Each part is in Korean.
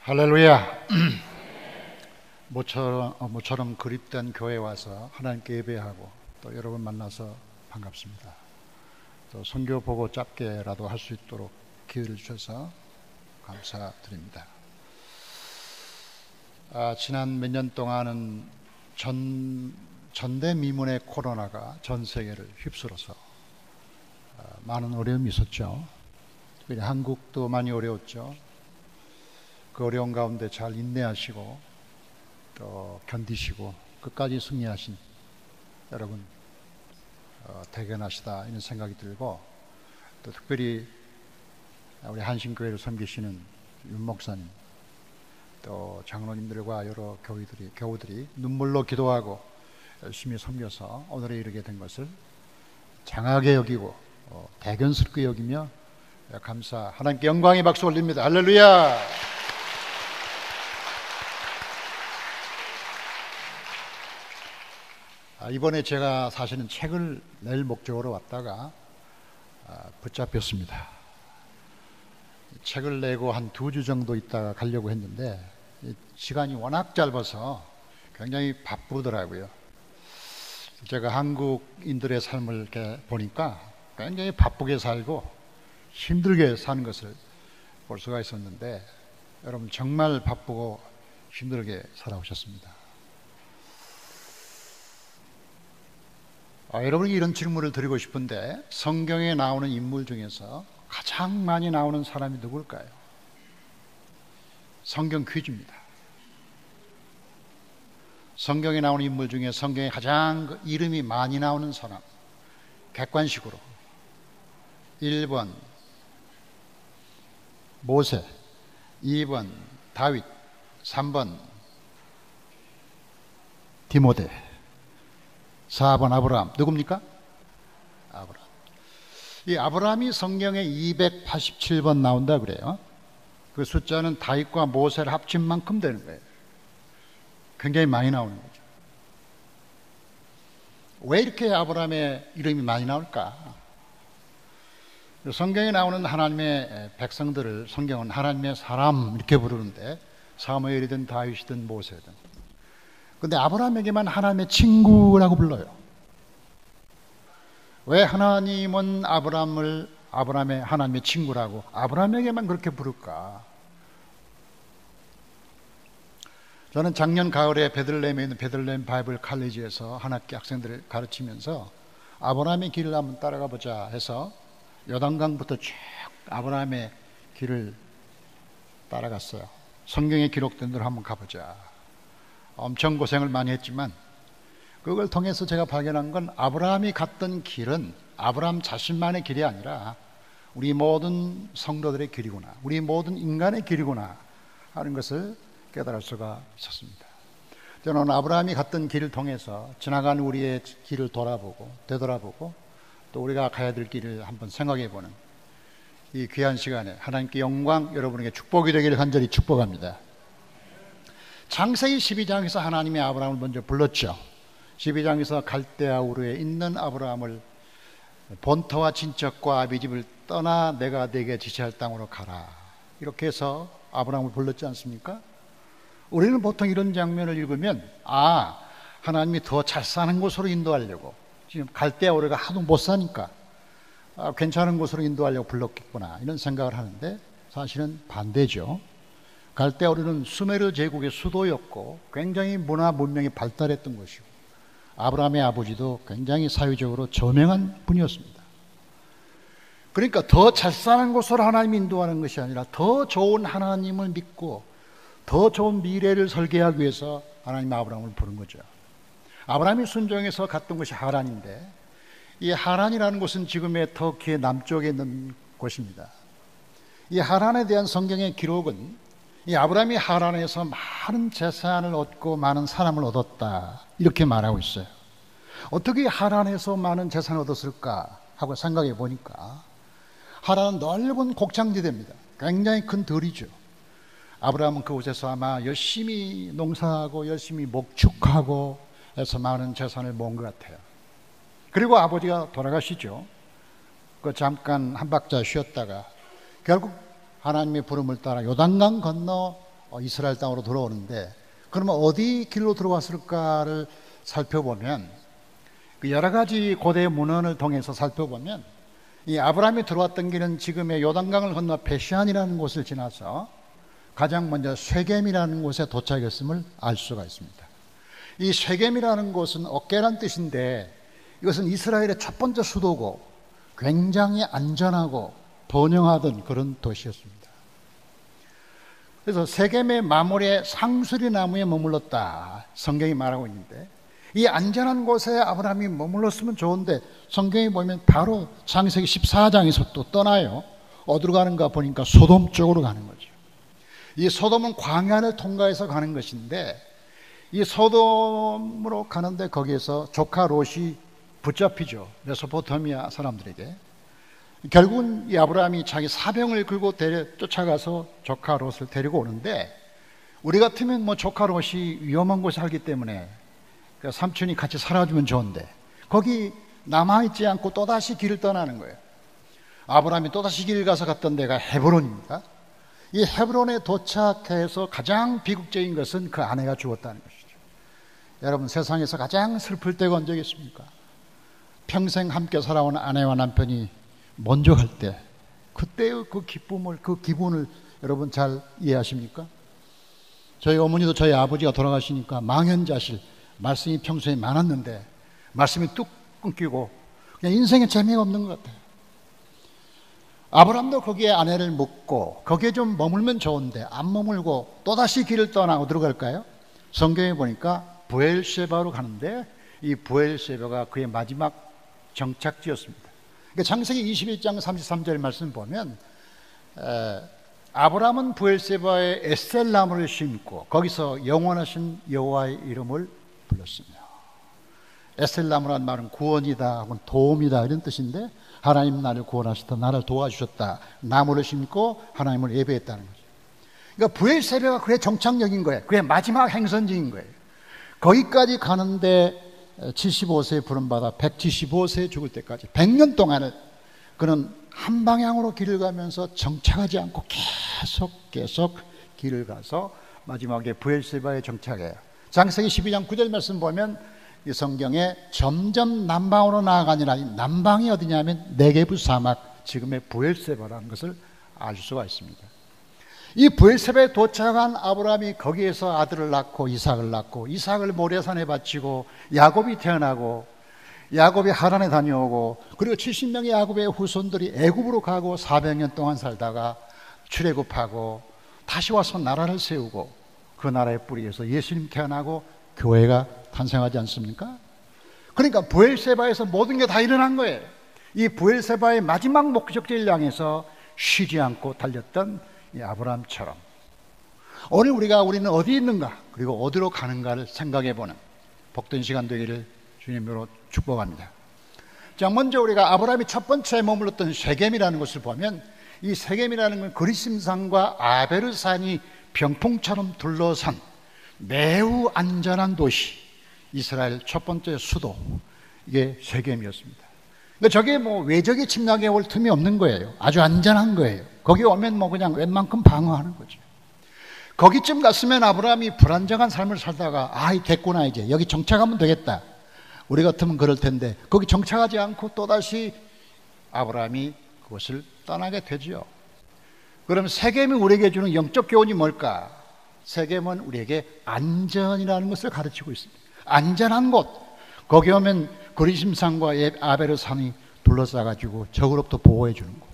할렐루야. 모처럼 그립된 교회에 와서 하나님께 예배하고 또 여러분 만나서 반갑습니다. 또 선교 보고 짧게라도 할 수 있도록 기회를 주셔서 감사드립니다. 지난 몇 년 동안은 전대미문의 코로나가 전 세계를 휩쓸어서 많은 어려움이 있었죠. 특히 한국도 많이 어려웠죠. 그 어려운 가운데 잘 인내하시고 또 견디시고 끝까지 승리하신 여러분 대견하시다 이런 생각이 들고, 또 특별히 우리 한신교회를 섬기시는 윤 목사님 또 장로님들과 여러 교우들이 눈물로 기도하고 열심히 섬겨서 오늘에 이르게 된 것을 장하게 여기고 대견스럽게 여기며 하나님께 영광의 박수 올립니다. 할렐루야. 이번에 제가 사실은 책을 낼 목적으로 왔다가 붙잡혔습니다. 책을 내고 한 2주 정도 있다가 가려고 했는데 시간이 워낙 짧아서 굉장히 바쁘더라고요. 제가 한국인들의 삶을 이렇게 보니까 굉장히 바쁘게 살고 힘들게 사는 것을 볼 수가 있었는데, 여러분 정말 바쁘고 힘들게 살아오셨습니다. 여러분이 이런 질문을 드리고 싶은데, 성경에 나오는 인물 중에서 가장 많이 나오는 사람이 누굴까요? 성경 퀴즈입니다. 성경에 나오는 인물 중에 성경에 가장 이름이 많이 나오는 사람, 객관식으로 1번 모세, 2번 다윗, 3번 디모데, 4번 아브라함. 누굽니까? 아브라함. 이 아브라함이 성경에 287번 나온다 그래요. 그 숫자는 다윗과 모세를 합친 만큼 되는 거예요. 굉장히 많이 나오는 거죠. 왜 이렇게 아브라함의 이름이 많이 나올까? 성경에 나오는 하나님의 백성들을 성경은 하나님의 사람 이렇게 부르는데, 사무엘이든 다윗이든 모세든. 근데 아브라함에게만 하나님의 친구라고 불러요. 왜 하나님은 아브라함의 하나님의 친구라고 아브라함에게만 그렇게 부를까? 저는 작년 가을에 베들레헴에 있는 베들레헴 바이블 칼리지에서 한 학기 학생들을 가르치면서 아브라함의 길을 한번 따라가 보자 해서 요단강부터 쭉 아브라함의 길을 따라갔어요. 성경에 기록된 대로 한번 가보자. 엄청 고생을 많이 했지만 그걸 통해서 제가 발견한 건, 아브라함이 갔던 길은 아브라함 자신만의 길이 아니라 우리 모든 성도들의 길이구나, 우리 모든 인간의 길이구나 하는 것을 깨달을 수가 있었습니다. 저는 아브라함이 갔던 길을 통해서 지나간 우리의 길을 되돌아보고 또 우리가 가야 될 길을 한번 생각해보는 이 귀한 시간에 하나님께 영광, 여러분에게 축복이 되기를 간절히 축복합니다. 창세기 12장에서 하나님이 아브라함을 먼저 불렀죠. 12장에서 갈대아 우르에 있는 아브라함을 본토와 친척과 아비집을 떠나 내가 네게 지시할 땅으로 가라, 이렇게 해서 아브라함을 불렀지 않습니까? 우리는 보통 이런 장면을 읽으면 하나님이 더 잘 사는 곳으로 인도하려고, 지금 갈대아 우르가 하도 못 사니까 괜찮은 곳으로 인도하려고 불렀겠구나 이런 생각을 하는데, 사실은 반대죠. 갈대아 우르는 수메르 제국의 수도였고 굉장히 문화 문명이 발달했던 것이고, 아브라함의 아버지도 굉장히 사회적으로 저명한 분이었습니다. 그러니까 더 잘 사는 곳으로 하나님이 인도하는 것이 아니라 더 좋은 하나님을 믿고 더 좋은 미래를 설계하기 위해서 하나님 아브라함을 부른 거죠. 아브라함이 순종해서 갔던 것이 하란인데, 이 하란이라는 곳은 지금의 터키의 남쪽에 있는 곳입니다. 이 하란에 대한 성경의 기록은 이 아브라함이 하란에서 많은 재산을 얻고 많은 사람을 얻었다 이렇게 말하고 있어요. 어떻게 하란에서 많은 재산을 얻었을까 하고 생각해 보니까, 하란은 넓은 곡창지대입니다. 굉장히 큰 들이죠. 아브라함은 그곳에서 아마 열심히 농사하고 열심히 목축하고 해서 많은 재산을 모은 것 같아요. 그리고 아버지가 돌아가시죠. 잠깐 한 박자 쉬었다가 결국 하나님의 부름을 따라 요단강 건너 이스라엘 땅으로 들어오는데, 그러면 어디 길로 들어왔을까를 살펴보면, 그 여러 가지 고대 문헌을 통해서 살펴보면 이 아브라함이 들어왔던 길은 지금의 요단강을 건너 베시안이라는 곳을 지나서 가장 먼저 쇠겜이라는 곳에 도착했음을 알 수가 있습니다. 이 쇠겜이라는 곳은 어깨란 뜻인데, 이것은 이스라엘의 첫 번째 수도고 굉장히 안전하고 번영하던 그런 도시였습니다. 그래서 쇠겜의 마물에 상수리 나무에 머물렀다, 성경이 말하고 있는데, 이 안전한 곳에 아브라함이 머물렀으면 좋은데 성경에 보면 바로 창세기 14장에서 또 떠나요. 어디로 가는가 보니까 소돔 쪽으로 가는 거죠. 이 소돔은 광야를 통과해서 가는 것인데, 이 소돔으로 가는데 거기에서 조카 롯이 붙잡히죠. 메소포타미아 사람들에게. 결국은 이 아브라함이 자기 사병을 끌고 쫓아가서 조카 롯을 데리고 오는데, 우리 같으면 뭐 조카 롯이 위험한 곳에 살기 때문에 삼촌이 같이 살아주면 좋은데, 거기 남아있지 않고 또다시 길을 떠나는 거예요. 아브라함이 또다시 길을 가서 갔던 데가 헤브론입니다. 이 헤브론에 도착해서 가장 비극적인 것은 그 아내가 죽었다는 것이죠. 여러분, 세상에서 가장 슬플 때가 언제겠습니까? 평생 함께 살아온 아내와 남편이 먼저 갈 때, 그때의 그 기쁨을, 그 기분을 여러분 잘 이해하십니까? 저희 어머니도 저희 아버지가 돌아가시니까 망연자실, 말씀이 평소에 많았는데 말씀이 뚝 끊기고 그냥 인생에 재미가 없는 것 같아요. 아브라함도 거기에 아내를 묻고 거기에 좀 머물면 좋은데 안 머물고 또다시 길을 떠나고 들어갈까요? 성경에 보니까 브엘셰바로 가는데, 이 브엘셰바가 그의 마지막 정착지였습니다. 그러니까 창세기 21장 33절 말씀 보면 아브라함은 브엘셰바에 에셀 나무를 심고 거기서 영원하신 여호와의 이름을 불렀으며, 에셀나무란 말은 구원이다 혹은 도움이다 이런 뜻인데, 하나님 나를 구원하셨다, 나를 도와주셨다, 나무를 심고 하나님을 예배했다는 거죠. 그러니까 브엘세바가 그의 정착역인 거예요. 그의 마지막 행선지인 거예요. 거기까지 가는데 75세에 부름받아 175세에 죽을 때까지 100년 동안을 그는 한 방향으로 길을 가면서 정착하지 않고 계속 길을 가서 마지막에 브엘세바에 정착해요. 창세기 12장 9절 말씀 보면 이 성경에 점점 남방으로 나아가니라, 남방이 어디냐면 네게부 사막, 지금의 브엘세바라는 것을 알 수가 있습니다. 이 브엘세바에 도착한 아브라함이 거기에서 아들을 낳고 이삭을 낳고, 이삭을 모레산에 바치고, 야곱이 태어나고, 야곱이 하란에 다녀오고, 그리고 70명의 야곱의 후손들이 애굽으로 가고 400년 동안 살다가 출애굽하고 다시 와서 나라를 세우고, 그 나라의 뿌리에서 예수님 태어나고 교회가 탄생하지 않습니까? 그러니까 브엘세바에서 모든 게 다 일어난 거예요. 이 브엘세바의 마지막 목적지를 향해서 쉬지 않고 달렸던 이 아브라함처럼 오늘 우리는 어디 있는가, 그리고 어디로 가는가를 생각해보는 복된 시간 되기를 주님으로 축복합니다. 자, 먼저 우리가 아브라함이 첫 번째 머물렀던 쉐겜이라는 곳을 보면, 이 쉐겜이라는 건 그리심산과 아베르산이 병풍처럼 둘러싼 매우 안전한 도시, 이스라엘 첫 번째 수도, 이게 쉐겜이었습니다. 그러니까 저게 뭐 외적이 침략해 올 틈이 없는 거예요. 아주 안전한 거예요. 거기 오면 뭐 그냥 웬만큼 방어하는 거죠. 거기쯤 갔으면 아브라함이 불안정한 삶을 살다가 됐구나, 이제 여기 정착하면 되겠다, 우리 같으면 그럴 텐데 거기 정착하지 않고 또다시 아브라함이 그것을 떠나게 되죠. 그럼 세겜이 우리에게 주는 영적 교훈이 뭘까? 세겜은 우리에게 안전이라는 것을 가르치고 있습니다. 안전한 곳, 거기 오면 그리심산과 아베르산이 둘러싸가지고 적으로부터 보호해 주는 곳,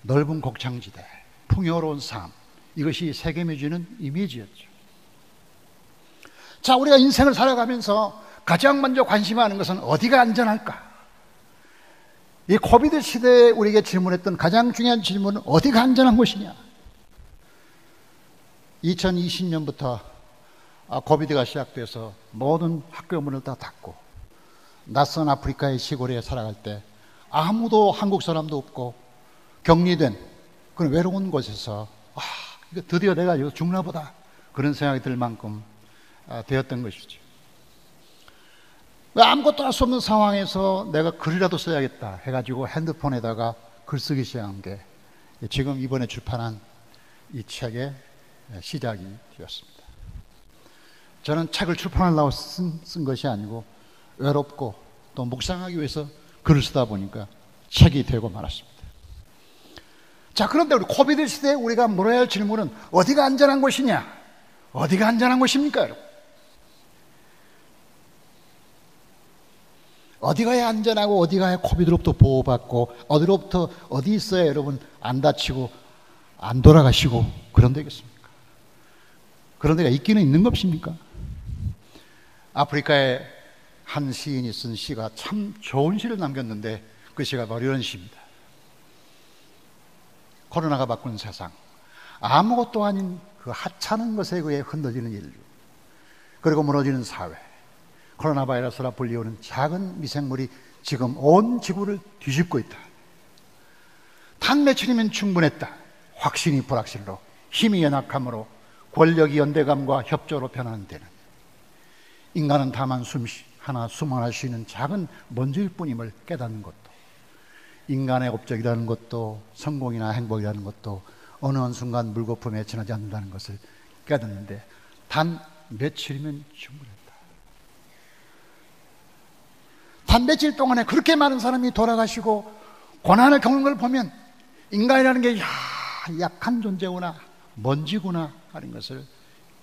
넓은 곡창지대, 풍요로운 삶, 이것이 세겜이 주는 이미지였죠. 자, 우리가 인생을 살아가면서 가장 먼저 관심하는 것은 어디가 안전할까? 이 코비드 시대에 우리에게 질문했던 가장 중요한 질문은 어디가 안전한 곳이냐? 2020년부터 코비드가 시작돼서 모든 학교 문을 다 닫고 낯선 아프리카의 시골에 살아갈 때 아무도 한국 사람도 없고 격리된 그런 외로운 곳에서 이거 드디어 내가 이거 죽나 보다, 그런 생각이 들 만큼 되었던 것이죠. 아무것도 할 수 없는 상황에서 내가 글이라도 써야겠다 해가지고 핸드폰에다가 글쓰기 시작한 게 지금 이번에 출판한 이 책의 시작이 되었습니다. 저는 책을 출판하려고 쓴 것이 아니고 외롭고 또 묵상하기 위해서 글을 쓰다 보니까 책이 되고 말았습니다. 자, 그런데 우리 코비드 시대에 우리가 물어야 할 질문은 어디가 안전한 곳이냐? 어디가 안전한 곳입니까, 여러분? 어디 가야 안전하고 어디 가야 코비드로부터 보호받고 어디로부터 어디 있어야 여러분 안 다치고 안 돌아가시고 그런 데겠습니까? 그런 데가 있기는 있는 것입니까? 아프리카에 한 시인이 쓴 시가 참 좋은 시를 남겼는데 그 시가 바로 이런 시입니다. 코로나가 바꾼 세상, 아무것도 아닌 그 하찮은 것에 의해 흔들리는 인류, 그리고 무너지는 사회, 코로나 바이러스라 불리우는 작은 미생물이 지금 온 지구를 뒤집고 있다. 단 며칠이면 충분했다. 확신이 불확실로, 힘이 연약함으로, 권력이 연대감과 협조로 변하는 데는 인간은 다만 숨 하나 쉬는 작은 먼지일 뿐임을 깨닫는 것도, 인간의 업적이라는 것도, 성공이나 행복이라는 것도 어느 한순간 물거품에 지나지 않는다는 것을 깨닫는데 단 며칠이면 충분했다. 단 며칠 동안에 그렇게 많은 사람이 돌아가시고 고난을 겪는 걸 보면 인간이라는 게 약한 존재구나, 먼지구나 하는 것을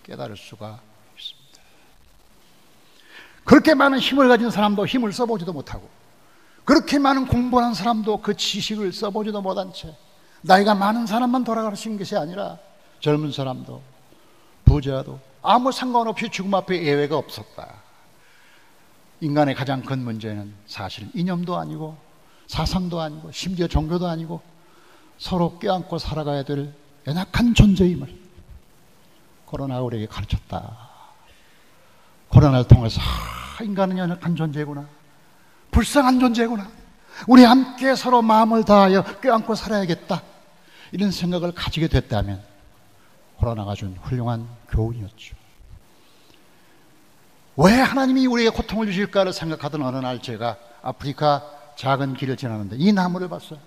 깨달을 수가 있습니다. 그렇게 많은 힘을 가진 사람도 힘을 써보지도 못하고, 그렇게 많은 공부한 사람도 그 지식을 써보지도 못한 채 나이가 많은 사람만 돌아가신 것이 아니라 젊은 사람도 부자도 아무 상관없이 죽음 앞에 예외가 없었다. 인간의 가장 큰 문제는 사실 이념도 아니고 사상도 아니고 심지어 종교도 아니고 서로 껴안고 살아가야 될 연약한 존재임을 코로나가 우리에게 가르쳤다. 코로나를 통해서 인간은 연약한 존재구나, 불쌍한 존재구나, 우리 함께 서로 마음을 다하여 껴안고 살아야겠다, 이런 생각을 가지게 됐다면 코로나가 준 훌륭한 교훈이었죠. 왜 하나님이 우리에게 고통을 주실까를 생각하던 어느 날 제가 아프리카 작은 길을 지나는데 이 나무를 봤어요.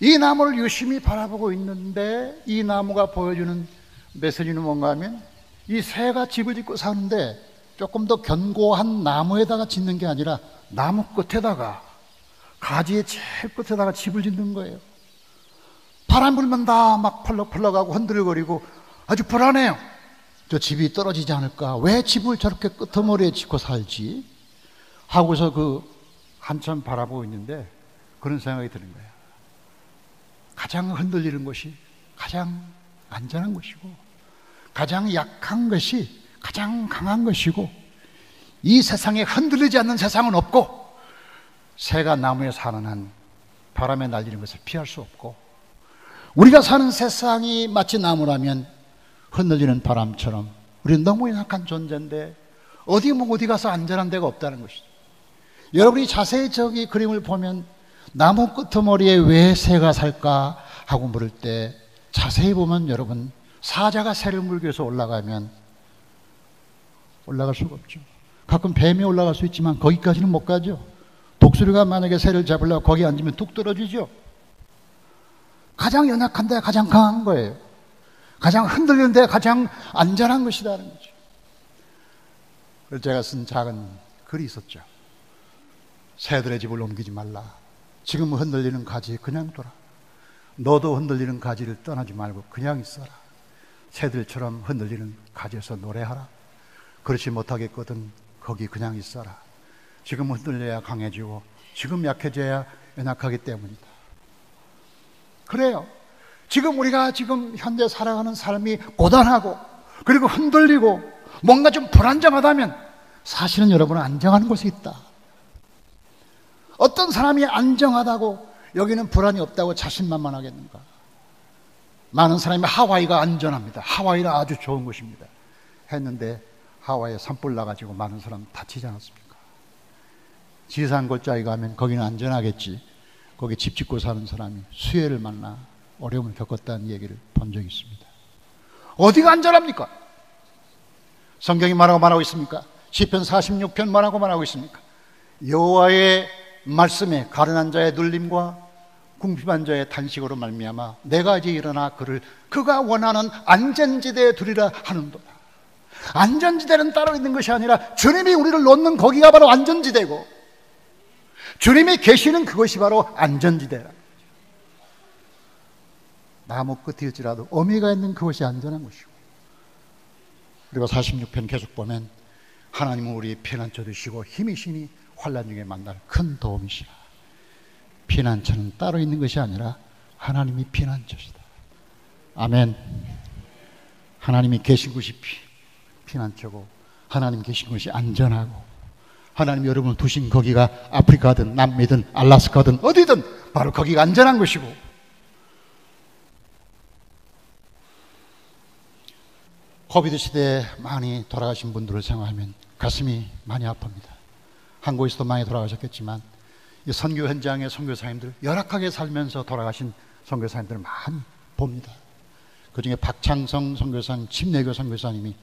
이 나무를 유심히 바라보고 있는데 이 나무가 보여주는 메시지는 뭔가 하면 이 새가 집을 짓고 사는데 조금 더 견고한 나무에다가 짓는 게 아니라 나무 끝에다가, 가지의 제일 끝에다가 집을 짓는 거예요. 바람 불면 다 막 펄럭펄럭하고 흔들거리고 아주 불안해요. 저 집이 떨어지지 않을까, 왜 집을 저렇게 끄트머리에 짓고 살지 하고서 그 한참 바라보고 있는데 그런 생각이 드는 거예요. 가장 흔들리는 것이 가장 안전한 것이고, 가장 약한 것이 가장 강한 것이고, 이 세상에 흔들리지 않는 세상은 없고, 새가 나무에 사는 한 바람에 날리는 것을 피할 수 없고, 우리가 사는 세상이 마치 나무라면 흔들리는 바람처럼 우리는 너무 약한 존재인데 어디 가서 안전한 데가 없다는 것이죠. 여러분이 자세히 저기 그림을 보면 나무 끄트머리에 왜 새가 살까 하고 물을 때 자세히 보면 여러분, 사자가 새를 물기 위해서 올라가면 올라갈 수가 없죠. 가끔 뱀이 올라갈 수 있지만 거기까지는 못 가죠. 독수리가 만약에 새를 잡으려고 거기 앉으면 뚝 떨어지죠. 가장 연약한 데가 가장 강한 거예요. 가장 흔들리는 데가 가장 안전한 것이라는 거죠. 그래서 제가 쓴 작은 글이 있었죠. 새들의 집을 옮기지 말라. 지금 흔들리는 가지에 그냥 둬라. 너도 흔들리는 가지를 떠나지 말고 그냥 있어라. 새들처럼 흔들리는 가지에서 노래하라. 그렇지 못하겠거든 거기 그냥 있어라. 지금 흔들려야 강해지고 지금 약해져야 연약하기 때문이다. 그래요. 지금 우리가 지금 현재 살아가는 삶이 고단하고 그리고 흔들리고 뭔가 좀 불안정하다면 사실은 여러분은 안정한 곳에 있다. 어떤 사람이 안정하다고 여기는 불안이 없다고 자신만만하겠는가? 많은 사람이 하와이가 안전합니다. 하와이는 아주 좋은 곳입니다 했는데 하와이에 산불 나가지고 많은 사람 다치지 않았습니까? 지리산 골짜기 가면 거기는 안전하겠지. 거기 집 짓고 사는 사람이 수해를 만나 어려움을 겪었다는 얘기를 본 적이 있습니다. 어디가 안전합니까? 성경이 말하고 있습니까? 시편 46편 말하고 있습니까? 여호와의 말씀에 가련한 자의 눌림과 궁핍한 자의 탄식으로 말미암아 내가 이제 일어나 그가 원하는 안전지대에 두리라 하는도다. 안전지대는 따로 있는 것이 아니라 주님이 우리를 놓는 거기가 바로 안전지대고, 주님이 계시는 그것이 바로 안전지대라. 나무 끝이었지라도 어미가 있는 그것이 안전한 것이고, 그리고 46편 계속 보면 하나님은 우리의 피난처 되시고 힘이시니 환난 중에 만날 큰 도움이시라. 피난처는 따로 있는 것이 아니라 하나님이 피난처시다. 아멘. 하나님이 계신 곳이 피난처고, 하나님 계신 곳이 안전하고, 하나님 여러분을 두신 거기가 아프리카든 남미든 알라스카든 어디든 바로 거기가 안전한 것이고, 코비드 시대에 많이 돌아가신 분들을 생각하면 가슴이 많이 아픕니다. 한국에서도 많이 돌아가셨겠지만 이 선교 현장의 선교사님들, 열악하게 살면서 돌아가신 선교사님들을 많이 봅니다. 그 중에 박창성 선교사님, 침례교 선교사님이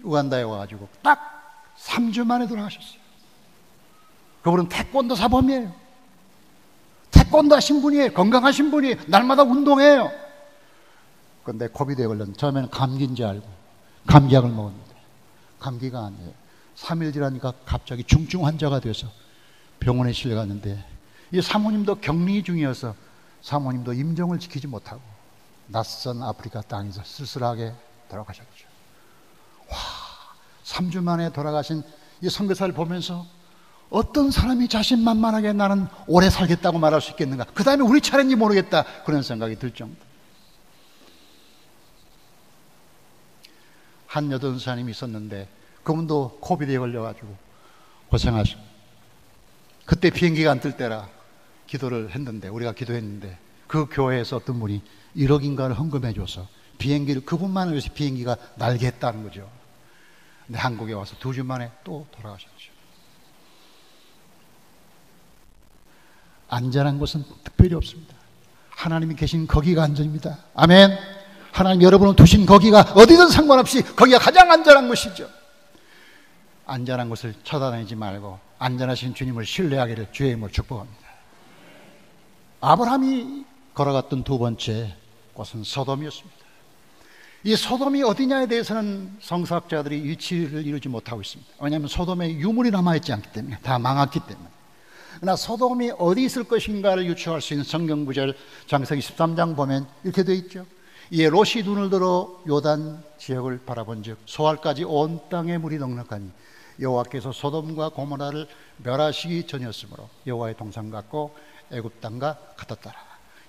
우간다에 와가지고 딱 3주 만에 돌아가셨어요. 그분은 태권도 사범이에요. 태권도 하신 분이에요. 건강하신 분이에요. 날마다 운동해요. 그런데 코비드에 걸렸는데 처음에는 감기인 줄 알고 감기약을 먹었는데 감기가 아니에요. 3일 지나니까 갑자기 중증 환자가 돼서 병원에 실려갔는데, 이 사모님도 격리 중이어서 사모님도 임종을 지키지 못하고 낯선 아프리카 땅에서 쓸쓸하게 돌아가셨죠. 와, 3주 만에 돌아가신 이 선교사를 보면서 어떤 사람이 자신만만하게 나는 오래 살겠다고 말할 수 있겠는가, 그 다음에 우리 차례인지 모르겠다, 그런 생각이 들 정도. 한 여전사님이 있었는데 그분도 코비드에 걸려가지고 고생하시고, 그때 비행기가 안 뜰 때라 기도를 했는데, 우리가 기도했는데 그 교회에서 어떤 분이 1억인가를 헌금해줘서 비행기를, 그분만을 위해서 비행기가 날게 했다는 거죠. 근데 한국에 와서 2주 만에 또 돌아가셨죠. 안전한 곳은 특별히 없습니다. 하나님이 계신 거기가 안전입니다. 아멘. 하나님 여러분을 두신 거기가 어디든 상관없이 거기가 가장 안전한 곳이죠. 안전한 곳을 쳐다다니지 말고 안전하신 주님을 신뢰하기를 주의 이름으로 축복합니다. 아브라함이 걸어갔던 두 번째 곳은 소돔이었습니다. 이 소돔이 어디냐에 대해서는 성서학자들이 일치를 이루지 못하고 있습니다. 왜냐하면 소돔에 유물이 남아있지 않기 때문에, 다 망했기 때문에. 그러나 소돔이 어디 있을 것인가를 유추할 수 있는 성경 구절, 장세기 13장 보면 이렇게 되어 있죠. 이에 롯이 눈을 들어 요단 지역을 바라본즉 소알까지 온 땅에 물이 넉넉하니 여호와께서 소돔과 고모라를 멸하시기 전이었으므로 여호와의 동산 같고 애굽 땅과 같았더라.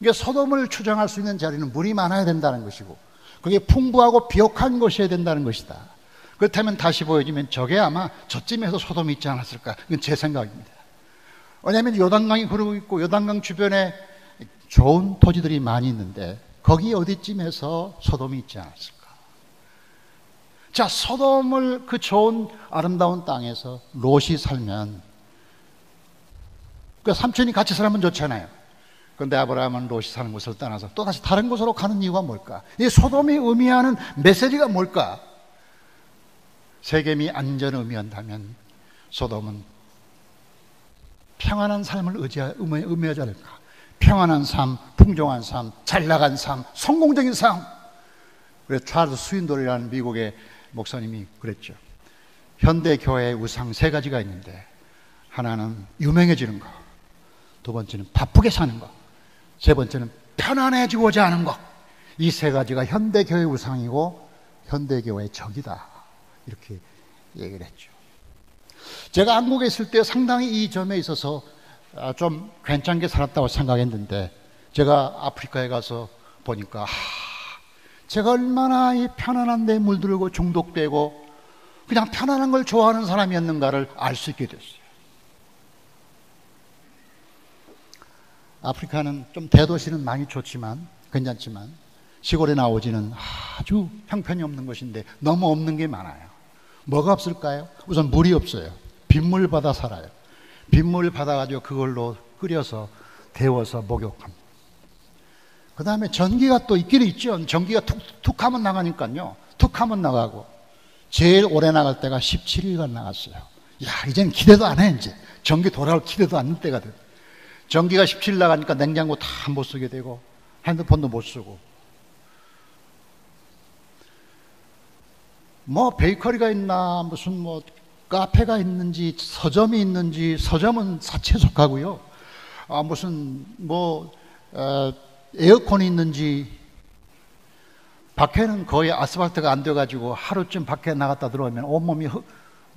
이게 소돔을 추정할 수 있는 자리는 물이 많아야 된다는 것이고, 그게 풍부하고 비옥한 곳이어야 된다는 것이다. 그렇다면 다시 보여주면 저게 아마 저쯤에서 소돔이 있지 않았을까, 이건 제 생각입니다. 왜냐하면 요단강이 흐르고 있고 요단강 주변에 좋은 토지들이 많이 있는데 거기 어디쯤에서 소돔이 있지 않았을까? 자, 소돔을, 그 좋은 아름다운 땅에서 롯이 살면 그 삼촌이 같이 살면 좋잖아요. 그런데 아브라함은 롯이 사는 곳을 떠나서 또다시 다른 곳으로 가는 이유가 뭘까? 이 소돔이 의미하는 메시지가 뭘까? 세겜이 안전을 의미한다면 소돔은 평안한 삶을 의미하지 않을까? 평안한 삶, 풍족한 삶, 잘나간 삶, 성공적인 삶. 그래서 찰스 스윈돌이라는 미국의 목사님이 그랬죠. 현대 교회의 우상 3가지가 있는데, 하나는 유명해지는 것, 두 번째는 바쁘게 사는 것, 세 번째는 편안해지고자 하는 것. 이 3가지가 현대 교회의 우상이고 현대 교회의 적이다, 이렇게 얘기를 했죠. 제가 한국에 있을 때 상당히 이 점에 있어서 좀 괜찮게 살았다고 생각했는데, 제가 아프리카에 가서 보니까 제가 얼마나 이 편안한 데 물들고 중독되고 그냥 편안한 걸 좋아하는 사람이었는가를 알 수 있게 됐어요. 아프리카는 좀 대도시는 많이 좋지만, 괜찮지만 시골에 나오지는 아주 형편이 없는 것인데 너무 없는 게 많아요. 뭐가 없을까요? 우선 물이 없어요. 빗물 받아 살아요. 빗물 받아가지고 그걸로 끓여서 데워서 목욕합니다. 그 다음에 전기가 또 있기는 있죠. 전기가 툭 하면 나가니까요. 툭 하면 나가고. 제일 오래 나갈 때가 17일간 나갔어요. 야, 이제는 기대도 안 해, 이제. 전기 돌아올 기대도 않는 때가 돼. 전기가 17일 나가니까 냉장고 다 못 쓰게 되고, 핸드폰도 못 쓰고. 뭐, 베이커리가 있나, 무슨 뭐, 카페가 있는지, 서점이 있는지, 서점은 사채 속하고요. 무슨, 뭐, 에어컨이 있는지, 밖에는 거의 아스팔트가 안 돼가지고 하루쯤 밖에 나갔다 들어오면 온몸이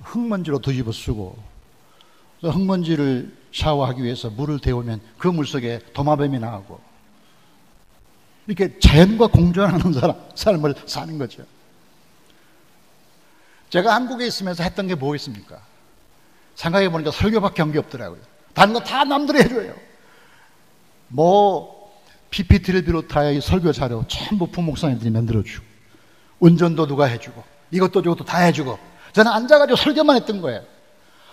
흙먼지로 뒤집어 쓰고, 흙먼지를 샤워하기 위해서 물을 데우면 그 물 속에 도마뱀이 나오고, 이렇게 자연과 공존하는 삶을 사는 거죠. 제가 한국에 있으면서 했던 게 뭐겠습니까? 생각해 보니까 설교밖에 한 게 없더라고요. 다른 거 다 남들이 해줘요. 뭐 PPT를 비롯하여 설교 자료 전부 부목사님들이 만들어주고, 운전도 누가 해주고, 이것도 저것도 다 해주고, 저는 앉아가지고 설교만 했던 거예요.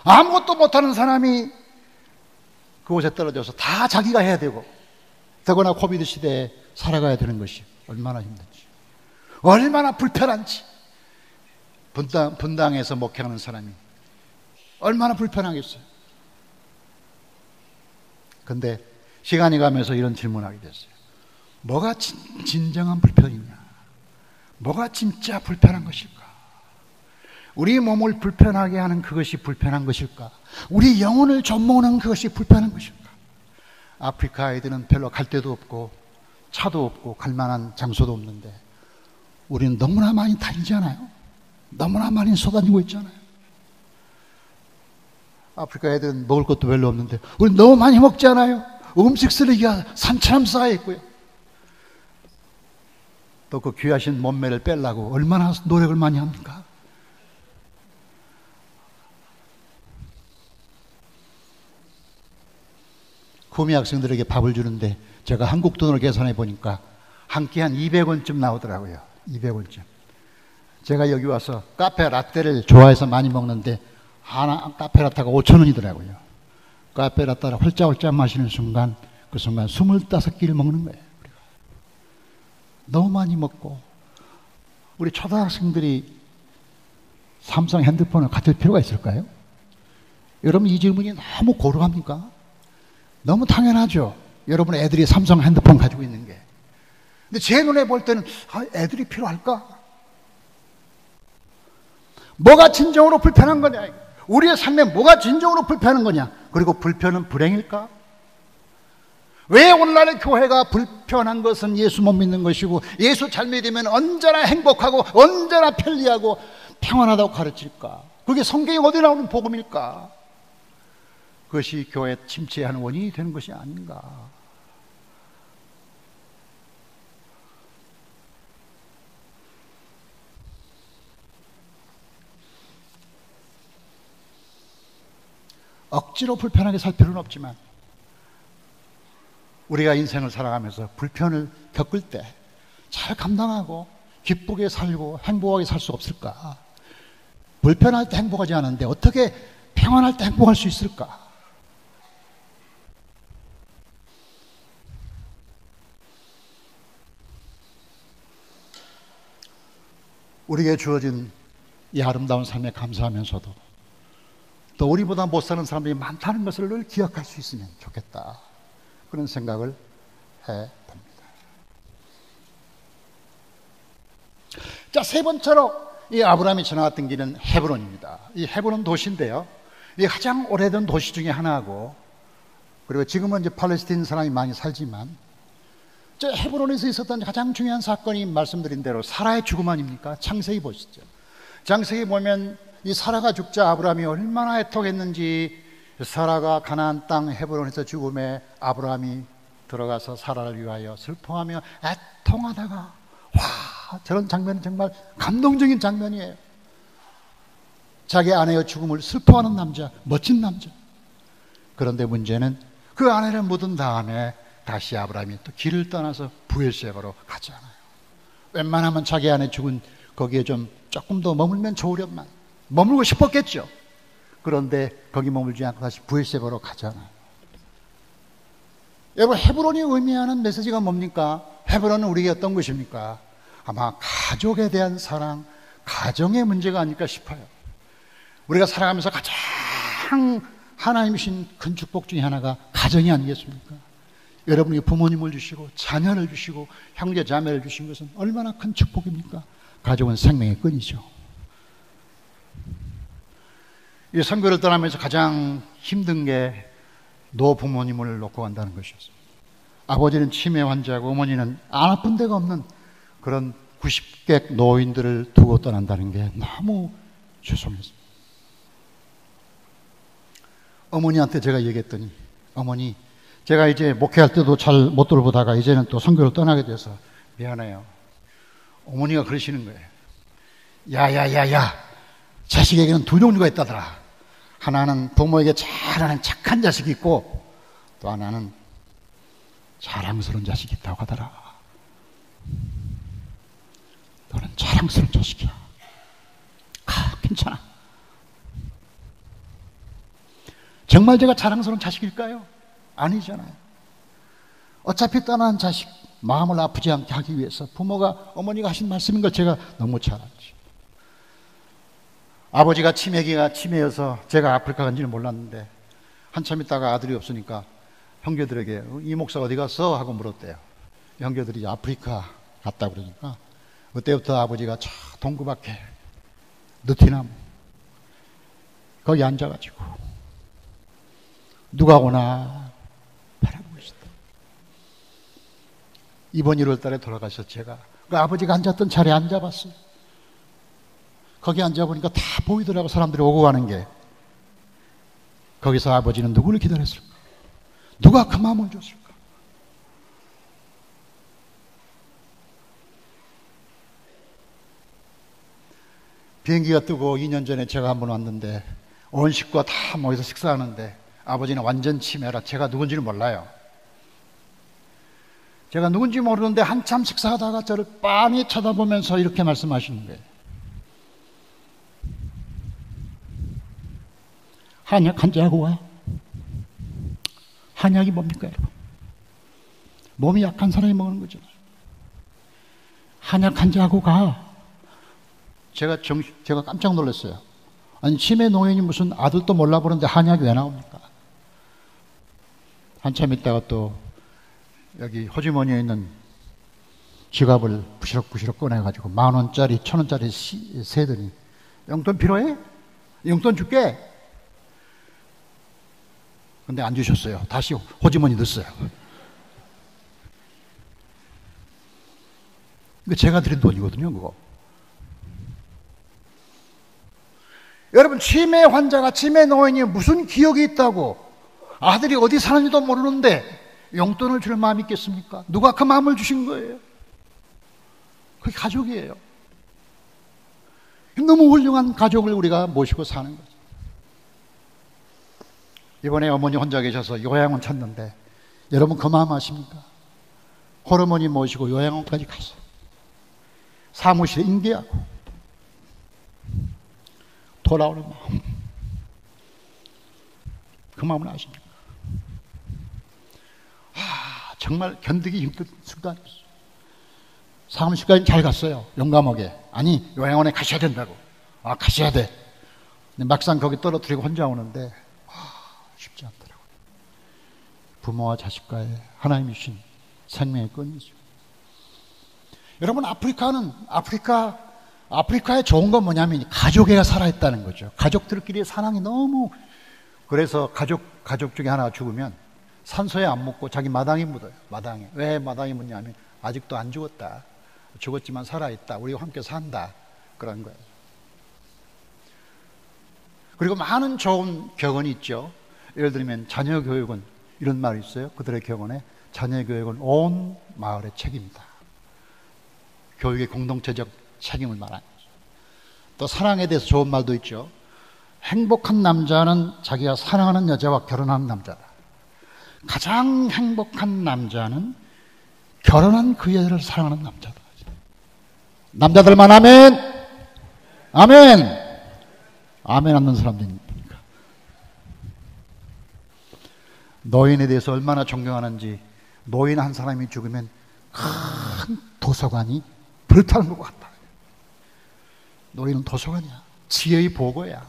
아무것도 못하는 사람이 그곳에 떨어져서 다 자기가 해야 되고, 더구나 코비드 시대에 살아가야 되는 것이 얼마나 힘든지, 얼마나 불편한지. 분당에서 목회하는 사람이 얼마나 불편하겠어요. 근데 시간이 가면서 이런 질문하게 됐어요. 뭐가 진정한 불편이냐? 뭐가 진짜 불편한 것일까? 우리 몸을 불편하게 하는 그것이 불편한 것일까? 우리 영혼을 좀먹는 그것이 불편한 것일까? 아프리카 아이들은 별로 갈 데도 없고 차도 없고 갈 만한 장소도 없는데, 우리는 너무나 많이 다니잖아요. 너무나 많이 쏟아지고 있잖아요. 아프리카 애들은 먹을 것도 별로 없는데 우리 너무 많이 먹잖아요. 음식 쓰레기가 산처럼 쌓여 있고요. 또 그 귀하신 몸매를 빼려고 얼마나 노력을 많이 합니까? 구미 학생들에게 밥을 주는데 제가 한국 돈으로 계산해 보니까 한 끼 한 200원쯤 나오더라고요. 200원쯤. 제가 여기 와서 카페 라떼를 좋아해서 많이 먹는데 하나 카페 라떼가 5,000원이더라고요. 카페 라떼를 홀짝홀짝 마시는 순간, 그 순간 25끼를 먹는 거예요. 우리가. 너무 많이 먹고, 우리 초등학생들이 삼성 핸드폰을 가질 필요가 있을까요? 여러분, 이 질문이 너무 고루합니까? 너무 당연하죠. 여러분 애들이 삼성 핸드폰 가지고 있는 게. 근데 제 눈에 볼 때는 애들이 필요할까? 뭐가 진정으로 불편한 거냐? 우리의 삶에 뭐가 진정으로 불편한 거냐? 그리고 불편은 불행일까? 왜 오늘날의 교회가 불편한 것은 예수 못 믿는 것이고, 예수 잘 믿으면 언제나 행복하고 언제나 편리하고 평안하다고 가르칠까? 그게 성경에 어디 나오는 복음일까? 그것이 교회 침체하는 원인이 되는 것이 아닌가? 억지로 불편하게 살 필요는 없지만, 우리가 인생을 살아가면서 불편을 겪을 때 잘 감당하고 기쁘게 살고 행복하게 살 수 없을까? 불편할 때 행복하지 않은데 어떻게 평안할 때 행복할 수 있을까? 우리에게 주어진 이 아름다운 삶에 감사하면서도 또 우리보다 못 사는 사람들이 많다는 것을 늘 기억할 수 있으면 좋겠다, 그런 생각을 해봅니다. 자, 세 번째로 이 아브라함이 지나갔던 길은 헤브론입니다. 이 헤브론 도시인데요, 이 가장 오래된 도시 중에 하나고, 그리고 지금은 이제 팔레스타인 사람이 많이 살지만, 저 헤브론에서 있었던 가장 중요한 사건이 말씀드린 대로 사라의 죽음 아닙니까? 창세기 보시죠. 창세기 보면 이 사라가 죽자 아브라함이 얼마나 애통했는지, 사라가 가나안 땅 헤브론에서 죽음에 아브라함이 들어가서 사라를 위하여 슬퍼하며 애통하다가, 와, 저런 장면은 정말 감동적인 장면이에요. 자기 아내의 죽음을 슬퍼하는 남자, 멋진 남자. 그런데 문제는 그 아내를 묻은 다음에 다시 아브라함이 또 길을 떠나서 브엘세바로 가잖아요. 웬만하면 자기 아내 죽은 거기에 조금 더 머물면 좋으련만 머물고 싶었겠죠. 그런데 거기 머물지 않고 다시 브엘세바로 가잖아요. 여러분, 헤브론이 의미하는 메시지가 뭡니까? 헤브론은 우리에게 어떤 것입니까? 아마 가족에 대한 사랑, 가정의 문제가 아닐까 싶어요. 우리가 살아가면서 가장 하나님이 주신 큰 축복 중에 하나가 가정이 아니겠습니까? 여러분이 부모님을 주시고 자녀를 주시고 형제 자매를 주신 것은 얼마나 큰 축복입니까? 가족은 생명의 끈이죠. 이 선교를 떠나면서 가장 힘든 게 노부모님을 놓고 간다는 것이었습니다. 아버지는 치매 환자고 어머니는 안 아픈 데가 없는 그런 90객 노인들을 두고 떠난다는 게 너무 죄송했습니다. 어머니한테 제가 얘기했더니, 어머니, 제가 이제 목회할 때도 잘 못 돌보다가 이제는 또 선교를 떠나게 돼서 미안해요. 어머니가 그러시는 거예요. 야야야야, 자식에게는 두 종류가 있다더라. 하나는 부모에게 잘하는 착한 자식이 있고 또 하나는 자랑스러운 자식이 있다고 하더라. 너는 자랑스러운 자식이야. 괜찮아. 정말 제가 자랑스러운 자식일까요? 아니잖아요. 어차피 떠난 자식 마음을 아프지 않게 하기 위해서 부모가, 어머니가 하신 말씀인 걸 제가 너무 잘 알죠. 아버지가 치매기가 치매여서 제가 아프리카 간지는 몰랐는데 한참 있다가 아들이 없으니까 형제들에게 이 목사 어디 갔어? 하고 물었대요. 형제들이 아프리카 갔다 그러니까 그때부터 아버지가 저 동구 밖에 느티나무 거기 앉아가지고 누가 오나 바라보고 있었다. 이번 1월 달에 돌아가셨죠. 제가 그 아버지가 앉았던 자리에 앉아봤어요. 거기 앉아보니까 다 보이더라고. 사람들이 오고 가는 게. 거기서 아버지는 누구를 기다렸을까? 누가 그 마음을 줬을까? 비행기가 뜨고 2년 전에 제가 한번 왔는데 온 식구가 다 모여서 식사하는데 아버지는 완전 치매라 제가 누군지는 몰라요. 제가 누군지 모르는데 한참 식사하다가 저를 빤히 쳐다보면서 이렇게 말씀하시는 거예요. 한약 한자하고 와. 한약이 뭡니까, 여러분? 몸이 약한 사람이 먹는 거잖아요. 한약 한자하고 가. 제가 깜짝 놀랐어요. 아니, 치매 노인이 무슨 아들도 몰라보는데 한약이 왜 나옵니까? 한참 있다가 또 여기 호주머니에 있는 지갑을 부시럭부시럭 꺼내가지고 10,000원짜리, 1,000원짜리 세더니 용돈 필요해? 용돈 줄게. 근데 안 주셨어요. 다시 호주머니 넣었어요. 이거 제가 드린 돈이거든요, 그거. 여러분, 치매 환자가, 치매 노인이 무슨 기억이 있다고 아들이 어디 사는지도 모르는데 용돈을 줄 마음이 있겠습니까? 누가 그 마음을 주신 거예요? 그게 가족이에요. 너무 훌륭한 가족을 우리가 모시고 사는 거죠. 이번에 어머니 혼자 계셔서 요양원 찾는데 여러분 그 마음 아십니까? 호르몬이 모시고 요양원까지 가서 사무실에 인계하고 돌아오는 마음, 그 마음을 아십니까? 정말 견디기 힘든 순간이었어요. 사무실까지 잘 갔어요. 용감하게. 아니, 요양원에 가셔야 된다고. 가셔야 돼. 근데 막상 거기 떨어뜨리고 혼자 오는데 쉽지 않더라고요. 부모와 자식과의 하나님이 주신 생명의 끈이죠. 여러분, 아프리카의 좋은 건 뭐냐면 가족애가 살아있다는 거죠. 가족들끼리의 사랑이 너무, 그래서 가족 중에 하나가 죽으면 산소에 안 묻고 자기 마당에 묻어요. 마당에. 왜 마당에 묻냐면 아직도 안 죽었다. 죽었지만 살아있다. 우리와 함께 산다. 그런 거예요. 그리고 많은 좋은 격언이 있죠. 예를 들면 자녀 교육은 이런 말이 있어요. 그들의 격언에 자녀 교육은 온 마을의 책임이다. 교육의 공동체적 책임을 말하는 거죠. 또 사랑에 대해서 좋은 말도 있죠. 행복한 남자는 자기가 사랑하는 여자와 결혼하는 남자다. 가장 행복한 남자는 결혼한 그 여자를 사랑하는 남자다. 남자들만 아멘. 아멘. 아멘 하는 사람들입니까? 노인에 대해서 얼마나 존경하는지. 노인 한 사람이 죽으면 큰 도서관이 불타는 것 같다. 너희는 도서관이야. 지혜의 보고야.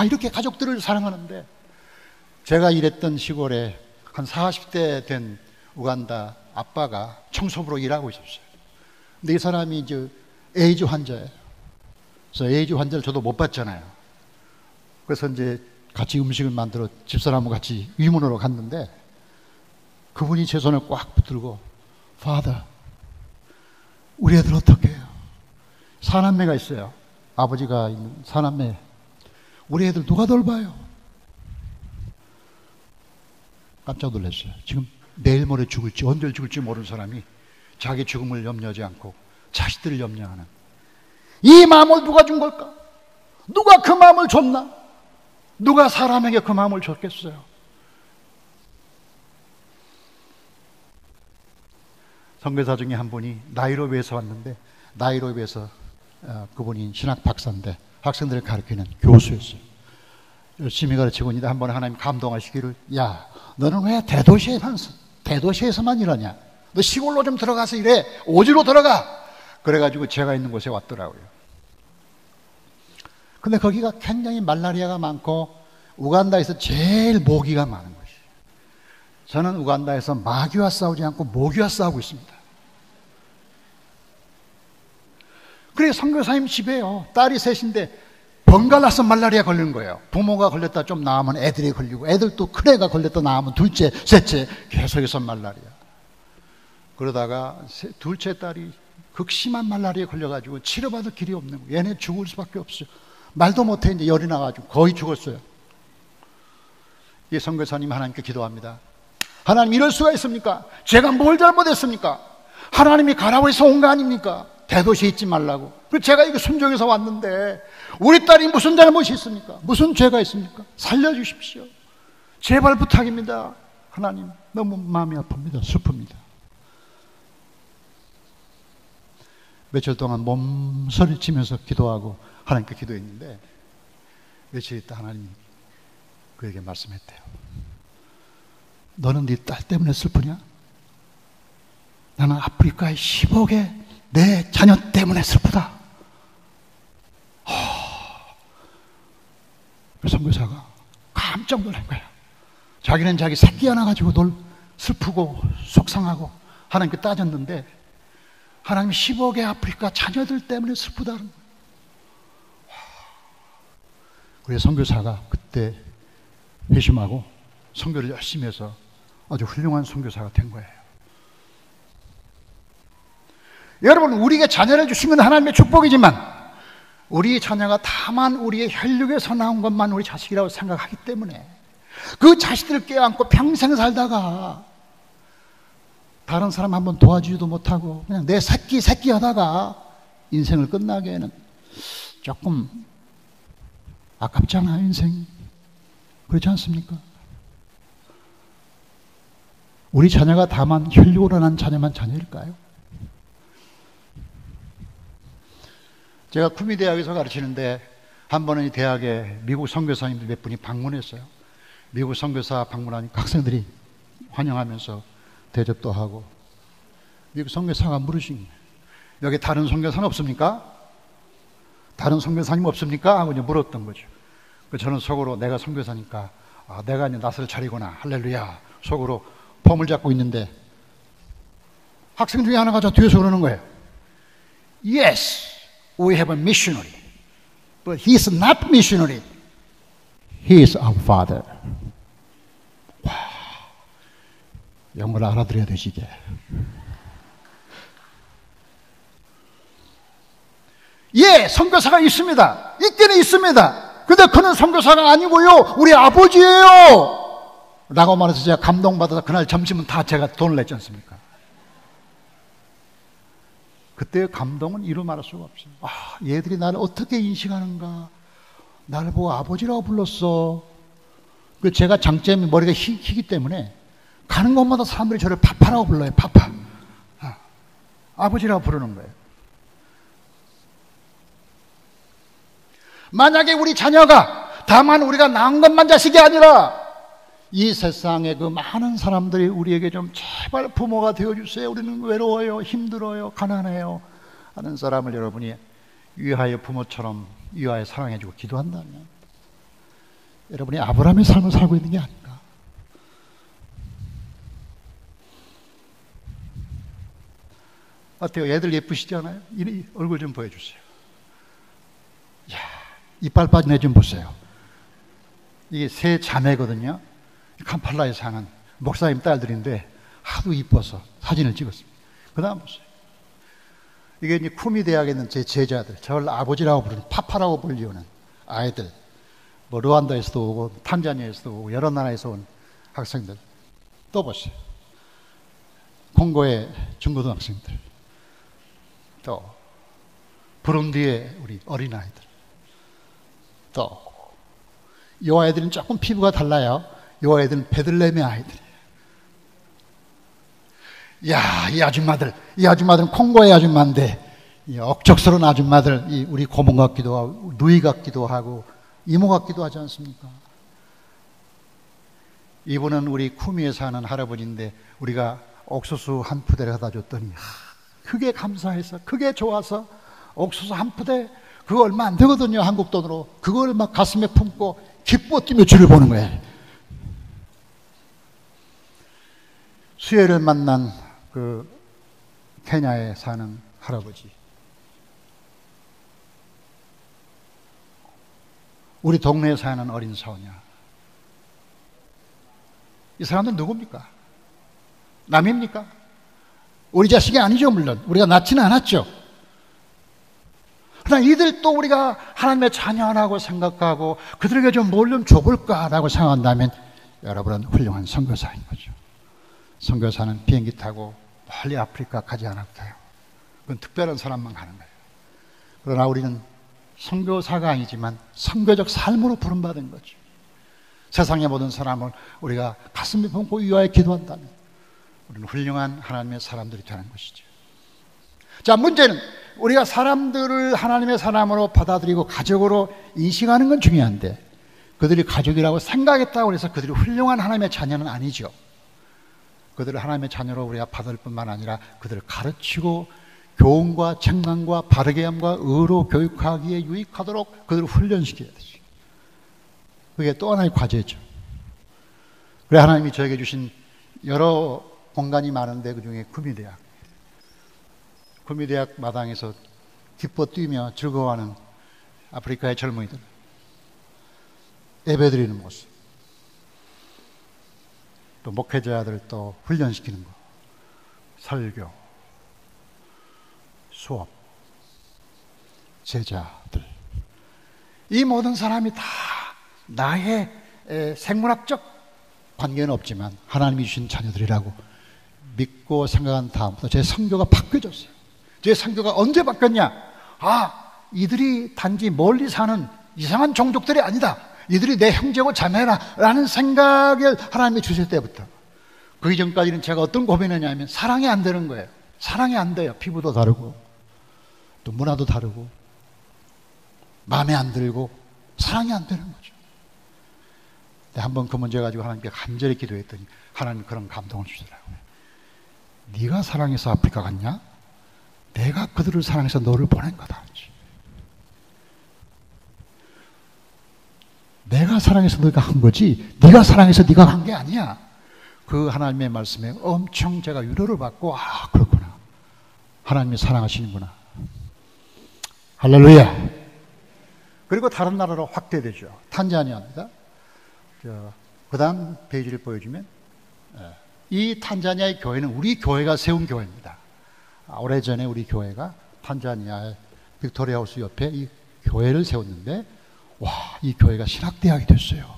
이렇게 가족들을 사랑하는데, 제가 일했던 시골에 한 40대 된 우간다 아빠가 청소부로 일하고 있었어요. 근데 이 사람이 이제 에이즈 환자예요. 그래서 에이즈 환자를 저도 못 봤잖아요. 그래서 이제 같이 음식을 만들어 집사람하고 같이 위문으로 갔는데, 그분이 제 손을 꽉 붙들고, Father, 우리 애들 어떻게 해요? 사남매가 있어요. 아버지가 있는 사남매. 우리 애들 누가 돌봐요? 깜짝 놀랐어요. 지금 내일 모레 죽을지 언제 죽을지 모르는 사람이 자기 죽음을 염려하지 않고 자식들을 염려하는, 이 마음을 누가 준 걸까? 누가 그 마음을 줬나? 누가 사람에게 그 마음을 줬겠어요? 선교사 중에 한 분이 나이로비에서 왔는데, 나이로비에서 그분이 신학 박사인데 학생들을 가르치는 교수였어요. 열심히 가르치고 있는데 한 번에 하나님 감동하시기를, 야, 너는 왜 대도시에서만 일하냐? 너 시골로 좀 들어가서 일해. 오지로 들어가. 그래가지고 제가 있는 곳에 왔더라고요. 근데 거기가 굉장히 말라리아가 많고 우간다에서 제일 모기가 많은 곳이에요. 저는 우간다에서 마귀와 싸우지 않고 모기와 싸우고 있습니다. 그래, 선교사님 집에요, 딸이 셋인데 번갈아서 말라리아 걸리는 거예요. 부모가 걸렸다 좀 나으면 애들이 걸리고, 애들 또 큰애가 걸렸다 나으면 둘째, 셋째, 계속해서 말라리아. 그러다가 둘째 딸이 극심한 말라리아에 걸려가지고 치료받을 길이 없는 거예요. 얘네 죽을 수밖에 없어요. 말도 못해. 이제 열이 나가지고 거의 죽었어요. 이 선교사님 하나님께 기도합니다. 하나님, 이럴 수가 있습니까? 제가 뭘 잘못했습니까? 하나님이 가라고 해서 온 거 아닙니까? 대도시에 있지 말라고. 그리고 제가 이거 순종해서 왔는데 우리 딸이 무슨 잘못이 있습니까? 무슨 죄가 있습니까? 살려주십시오. 제발 부탁입니다. 하나님, 너무 마음이 아픕니다. 슬픕니다. 며칠 동안 몸서리 치면서 기도하고 하나님께 기도했는데, 며칠 있다 하나님이 그에게 말씀했대요. 너는 네 딸 때문에 슬프냐? 나는 아프리카의 10억의 내 자녀 때문에 슬프다. 선교사가 깜짝 놀란 거야. 자기는 자기 새끼 하나 가지고 슬프고 속상하고 하나님께 따졌는데, 하나님이 10억의 아프리카 자녀들 때문에 슬프다는 거예요. 그래서 선교사가 그때 회심하고 선교를 열심히 해서 아주 훌륭한 선교사가 된 거예요. 여러분, 우리에게 자녀를 주시면 하나님의 축복이지만, 우리 자녀가 다만 우리의 혈육에서 나온 것만 우리 자식이라고 생각하기 때문에 그 자식들을 껴안고 평생 살다가 다른 사람 한번 도와주지도 못하고 그냥 내 새끼 하다가 인생을 끝나기에는 조금 아깝잖아요, 인생이. 그렇지 않습니까? 우리 자녀가 다만 혈육으로 난 자녀만 자녀일까요? 제가 쿠미 대학에서 가르치는데 한 번은 이 대학에 미국 선교사님들 몇 분이 방문했어요. 미국 선교사 방문하니까 학생들이 환영하면서 대접도 하고, 미국 선교사가 물으신 거예요. 여기 다른 선교사는 없습니까? 다른 선교사님 없습니까? 하고 이제 물었던 거죠. 저는 속으로 내가 선교사니까 내가 이제 낯을 차리구나, 할렐루야, 속으로 폼을 잡고 있는데 학생 중에 하나가 저 뒤에서 그러는 거예요. Yes, we have a missionary, but he is not missionary. He is our father. 와, 영어를 알아들어야 되지 이제. 예, 선교사가 있습니다. 있기는 있습니다. 근데 그는 선교사가 아니고요, 우리 아버지예요 라고 말해서 제가 감동받아서 그날 점심은 다 제가 돈을 냈지 않습니까? 그때의 감동은 이루 말할 수가 없어요. 얘들이 나를 어떻게 인식하는가. 나를 보고 아버지라고 불렀어. 제가 장점이 머리가 희기 때문에 가는 곳마다 사람들이 저를 파파라고 불러요. 파파. 아버지라고 부르는 거예요. 만약에 우리 자녀가 다만 우리가 낳은 것만 자식이 아니라 이 세상의 그 많은 사람들이 우리에게 좀 제발 부모가 되어주세요. 우리는 외로워요, 힘들어요, 가난해요 하는 사람을 여러분이 위하여 부모처럼 위하여 사랑해주고 기도한다면 여러분이 아브라함의 삶을 살고 있는 게 아닌가. 어때요? 애들 예쁘시지 않아요? 이 얼굴 좀 보여주세요. 이야, 이빨 빠진 애 좀 보세요. 이게 세 자매거든요. 캄팔라에 사는 목사님 딸들인데 하도 이뻐서 사진을 찍었습니다. 그 다음 보세요. 이게 이제 쿠미 대학에 있는 제 제자들, 저를 아버지라고 부르는 파파라고 불리우는 아이들, 뭐 르완다에서도 오고 탄자니아에서도 오고 여러 나라에서 온 학생들. 또 보세요. 콩고의 중고등학생들, 또 부룬디의 우리 어린아이들, 또 이 아이들은 조금 피부가 달라요. 이 아이들은 베들레헴의 아이들이에요. 야, 이 아줌마들은 콩고의 아줌마인데 이 억척스러운 아줌마들, 이 우리 고모 같기도 하고 누이 같기도 하고 이모 같기도 하지 않습니까? 이분은 우리 쿠미에 사는 할아버지인데 우리가 옥수수 한 푸대를 갖다 줬더니 크게 감사해서 크게 좋아서 옥수수 한 푸대 그거 얼마 안 되거든요, 한국 돈으로. 그걸 막 가슴에 품고 기뻐 뛰며 주를 보는 거예요. 수혜를 만난 그 케냐에 사는 할아버지, 우리 동네에 사는 어린 소녀, 이 사람들은 누굽니까? 남입니까? 우리 자식이 아니죠. 물론 우리가 낳지는 않았죠. 그러나 이들도 우리가 하나님의 자녀라고 생각하고 그들에게 좀 뭘 좀 줘볼까라고 생각한다면 여러분은 훌륭한 선교사인 거죠. 선교사는 비행기 타고 멀리 아프리카 가지 않아도 돼요. 그건 특별한 사람만 가는 거예요. 그러나 우리는 선교사가 아니지만 선교적 삶으로 부름받은 거죠. 세상의 모든 사람을 우리가 가슴에 품고 위하여 기도한다면 우리는 훌륭한 하나님의 사람들이 되는 것이죠. 자, 문제는 우리가 사람들을 하나님의 사람으로 받아들이고 가족으로 인식하는 건 중요한데 그들이 가족이라고 생각했다고 해서 그들이 훌륭한 하나님의 자녀는 아니죠. 그들을 하나님의 자녀로 우리가 받을 뿐만 아니라 그들을 가르치고 교훈과 책망과 바르게 함과 의로 교육하기에 유익하도록 그들을 훈련시켜야 되죠. 그게 또 하나의 과제죠. 그래 하나님이 저에게 주신 여러 공간이 많은데 그중에 구미대학, 구미대학 마당에서 기뻐 뛰며 즐거워하는 아프리카의 젊은이들, 예배드리는 모습, 또 목회자들 또 훈련시키는 거, 설교, 수업, 제자들, 이 모든 사람이 다 나의 생물학적 관계는 없지만 하나님이 주신 자녀들이라고 믿고 생각한 다음부터 제 성교가 바뀌어졌어요. 제 성교가 언제 바뀌었냐? 이들이 단지 멀리 사는 이상한 종족들이 아니다. 이들이 내 형제고 자매라 라는 생각을 하나님이 주실 때부터, 그 이전까지는 제가 어떤 고민했냐면 사랑이 안 되는 거예요. 사랑이 안 돼요. 피부도 다르고 또 문화도 다르고 마음에 안 들고 사랑이 안 되는 거죠. 한번 그 문제 가지고 하나님께 간절히 기도했더니 하나님 그런 감동을 주시더라고요. 네가 사랑해서 아프리카 갔냐? 내가 그들을 사랑해서 너를 보낸 거다. 내가 사랑해서 너가 한 거지 네가 사랑해서 네가 한 게 아니야. 그 하나님의 말씀에 엄청 제가 위로를 받고 그렇구나. 하나님이 사랑하시는구나. 할렐루야. 그리고 다른 나라로 확대되죠. 탄자니아입니다. 그 다음 페이지를 보여주면 이 탄자니아의 교회는 우리 교회가 세운 교회입니다. 오래전에 우리 교회가 탄자니아의 빅토리아 하우스 옆에 이 교회를 세웠는데 이 교회가 신학대학이 됐어요.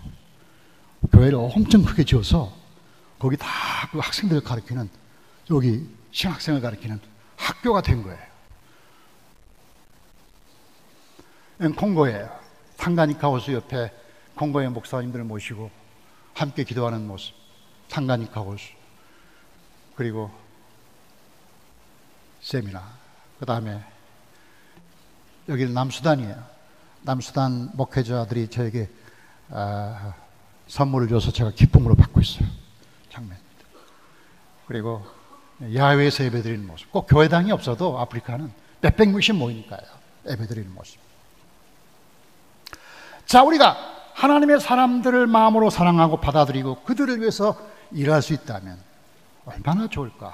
교회를 엄청 크게 지어서 거기 다 그 학생들을 가르치는, 여기 신학생을 가르치는 학교가 된 거예요. 콩고에 탄가니카 호수 옆에 콩고의 목사님들을 모시고 함께 기도하는 모습, 탄가니카 호수, 그리고 세미나, 그 다음에 여기는 남수단이에요. 남수단 목회자들이 저에게 선물을 줘서 제가 기쁨으로 받고 있어요. 장면입니다. 그리고 야외에서 예배드리는 모습. 꼭 교회당이 없어도 아프리카는 몇백 명씩 모이니까요. 예배드리는 모습. 자, 우리가 하나님의 사람들을 마음으로 사랑하고 받아들이고 그들을 위해서 일할 수 있다면 얼마나 좋을까.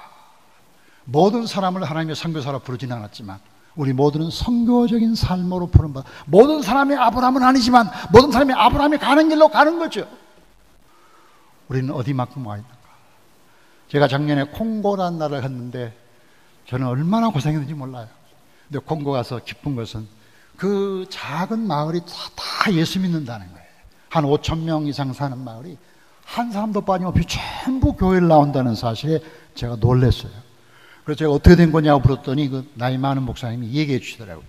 모든 사람을 하나님의 선교사로 부르지는 않았지만 우리 모두는 선교적인 삶으로 부른바. 모든 사람이 아브라함은 아니지만 모든 사람이 아브라함이 가는 길로 가는 거죠. 우리는 어디만큼 와 있는가. 제가 작년에 콩고라는 나라를 갔는데 저는 얼마나 고생했는지 몰라요. 근데 콩고 가서 기쁜 것은 그 작은 마을이 다 예수 믿는다는 거예요. 한 5천 명 이상 사는 마을이 한 사람도 빠짐없이 전부 교회를 나온다는 사실에 제가 놀랐어요. 그래서 제가 어떻게 된 거냐고 물었더니 그 나이 많은 목사님이 얘기해 주시더라고요.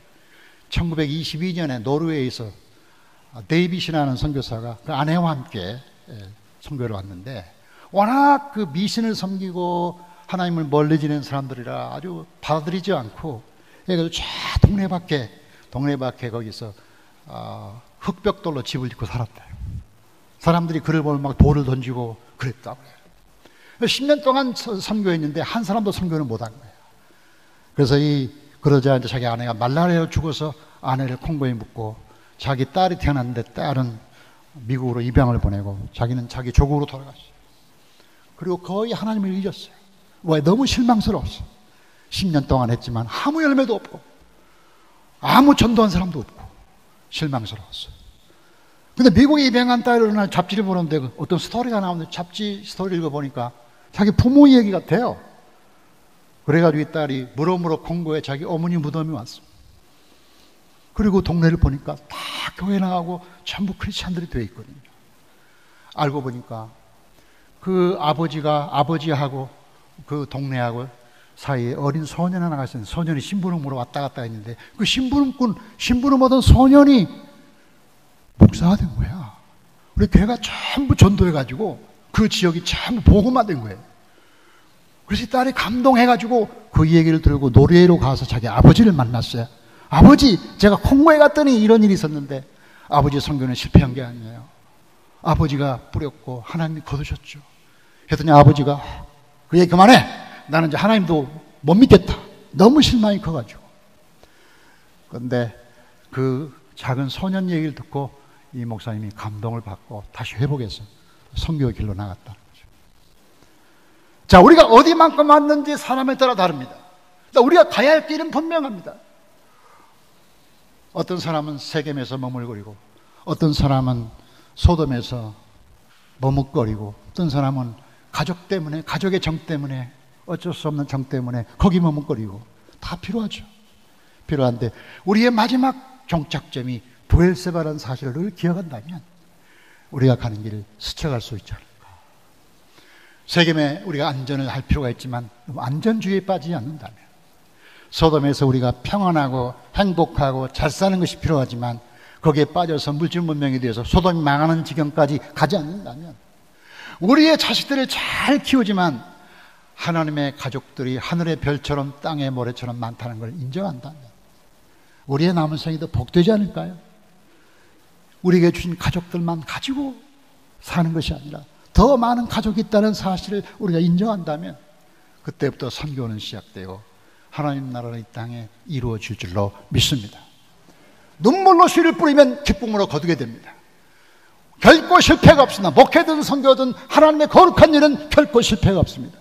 1922년에 노르웨이에서 데이빗이라는 선교사가 그 아내와 함께 선교를 왔는데 워낙 그 미신을 섬기고 하나님을 멀리 지낸 사람들이라 아주 받아들이지 않고 그래서 쫙 동네 밖에 거기서 흙벽돌로 집을 짓고 살았대요. 사람들이 그를 보면 막 돌을 던지고 그랬다고요. 10년 동안 선교했는데 한 사람도 선교를 못한 거예요. 그래서 그러자 이제 자기 아내가 말라리아로 죽어서 아내를 콩고에 묻고 자기 딸이 태어났는데 딸은 미국으로 입양을 보내고 자기는 자기 조국으로 돌아갔어요. 그리고 거의 하나님을 잊었어요. 왜? 너무 실망스러웠어요. 10년 동안 했지만 아무 열매도 없고 아무 전도한 사람도 없고 실망스러웠어요. 근데 미국에 입양한 딸이 어느 날 잡지를 보는데 어떤 스토리가 나오는데 잡지 스토리 읽어보니까 자기 부모 얘기 같아요. 그래가지고 이 딸이 무럭무럭 콩고에 자기 어머니 무덤이 왔어. 그리고 동네를 보니까 다 교회 나가고 전부 크리스찬들이 되어 있거든요. 알고 보니까 그 아버지하고 그 동네하고 사이에 어린 소년 하나가 있었는데 소년이 심부름으로 왔다 갔다 했는데 그 심부름 얻은 소년이 목사가 된 거야. 우리 교회가 전부 전도해가지고 그 지역이 전부 복음화 된 거예요. 그래서 이 딸이 감동해가지고 그 얘기를 들고 노르웨이로 가서 자기 아버지를 만났어요. 아버지, 제가 콩고에 갔더니 이런 일이 있었는데 아버지 선교는 실패한 게 아니에요. 아버지가 뿌렸고 하나님이 거두셨죠. 했더니 아버지가 그 얘기 그만해. 나는 이제 하나님도 못 믿겠다. 너무 실망이 커가지고. 그런데 그 작은 소년 얘기를 듣고 이 목사님이 감동을 받고 다시 회복해서 선교의 길로 나갔다는 거죠. 자, 우리가 어디만큼 왔는지 사람에 따라 다릅니다. 우리가 가야 할 길은 분명합니다. 어떤 사람은 세겜에서 머물거리고 어떤 사람은 소돔에서 머뭇거리고 어떤 사람은 가족 때문에 가족의 정 때문에 어쩔 수 없는 정 때문에 거기 머뭇거리고 다 필요하죠. 필요한데 우리의 마지막 종착점이 부엘세바라는 사실을 늘 기억한다면 우리가 가는 길을 스쳐갈 수 있지 않을까. 세겜에 우리가 안전을 할 필요가 있지만 안전주의에 빠지지 않는다면 소돔에서 우리가 평안하고 행복하고 잘 사는 것이 필요하지만 거기에 빠져서 물질 문명이 되어서 소돔이 망하는 지경까지 가지 않는다면 우리의 자식들을 잘 키우지만 하나님의 가족들이 하늘의 별처럼 땅의 모래처럼 많다는 걸 인정한다면 우리의 남은 생이 더 복되지 않을까요? 우리에게 주신 가족들만 가지고 사는 것이 아니라 더 많은 가족이 있다는 사실을 우리가 인정한다면 그때부터 선교는 시작되고 하나님 나라는 이 땅에 이루어질 줄로 믿습니다. 눈물로 씨를 뿌리면 기쁨으로 거두게 됩니다. 결코 실패가 없으나 목회든 선교든 하나님의 거룩한 일은 결코 실패가 없습니다.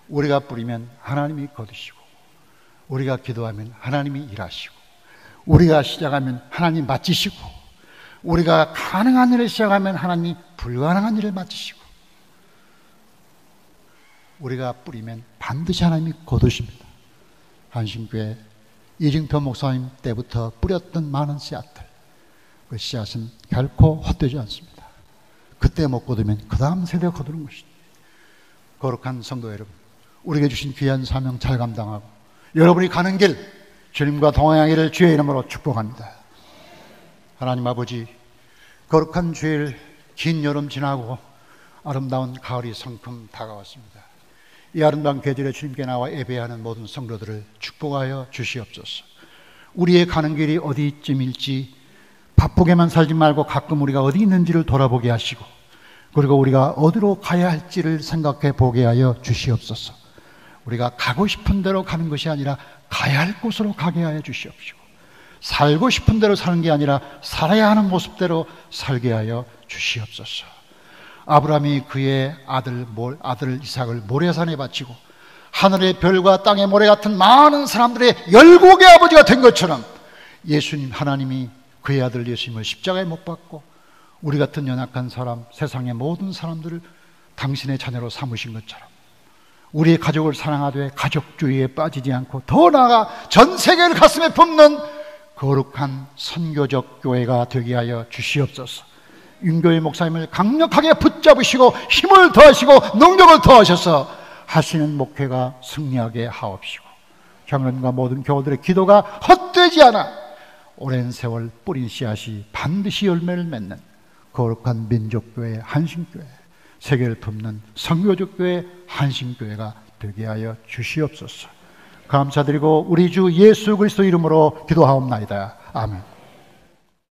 우리가 뿌리면 하나님이 거두시고 우리가 기도하면 하나님이 일하시고 우리가 시작하면 하나님이 마치시고 우리가 가능한 일을 시작하면 하나님이 불가능한 일을 마치시고 우리가 뿌리면 반드시 하나님이 거두십니다. 한신교회 이증표 목사님 때부터 뿌렸던 많은 씨앗들, 그 씨앗은 결코 헛되지 않습니다. 그때 못 거두면 그 다음 세대가 거두는 것입니다. 거룩한 성도 여러분, 우리에게 주신 귀한 사명 잘 감당하고 여러분이 가는 길 주님과 동행하기를 주의 이름으로 축복합니다. 하나님 아버지, 거룩한 주일 긴 여름 지나고 아름다운 가을이 성큼 다가왔습니다. 이 아름다운 계절에 주님께 나와 예배하는 모든 성도들을 축복하여 주시옵소서. 우리의 가는 길이 어디쯤일지 바쁘게만 살지 말고 가끔 우리가 어디 있는지를 돌아보게 하시고 그리고 우리가 어디로 가야 할지를 생각해 보게 하여 주시옵소서. 우리가 가고 싶은 대로 가는 것이 아니라 가야 할 곳으로 가게 하여 주시옵시고, 살고 싶은 대로 사는 게 아니라 살아야 하는 모습대로 살게 하여 주시옵소서. 아브라함이 그의 아들 이삭을 모레산에 바치고 하늘의 별과 땅의 모래 같은 많은 사람들의 열국의 아버지가 된 것처럼 예수님, 하나님이 그의 아들 예수님을 십자가에 못 박고 우리 같은 연약한 사람, 세상의 모든 사람들을 당신의 자녀로 삼으신 것처럼 우리의 가족을 사랑하되 가족주의에 빠지지 않고 더 나아가 전 세계를 가슴에 품는 거룩한 선교적 교회가 되게 하여 주시옵소서. 윤교회 목사님을 강력하게 붙잡으시고 힘을 더하시고 능력을 더하셔서 하시는 목회가 승리하게 하옵시고, 청년과 모든 교우들의 기도가 헛되지 않아 오랜 세월 뿌린 씨앗이 반드시 열매를 맺는 거룩한 민족교회, 한신교회, 세계를 품는 선교적 교회, 한신교회가 되게 하여 주시옵소서. 감사드리고 우리 주 예수 그리스도 이름으로 기도하옵나이다. 아멘.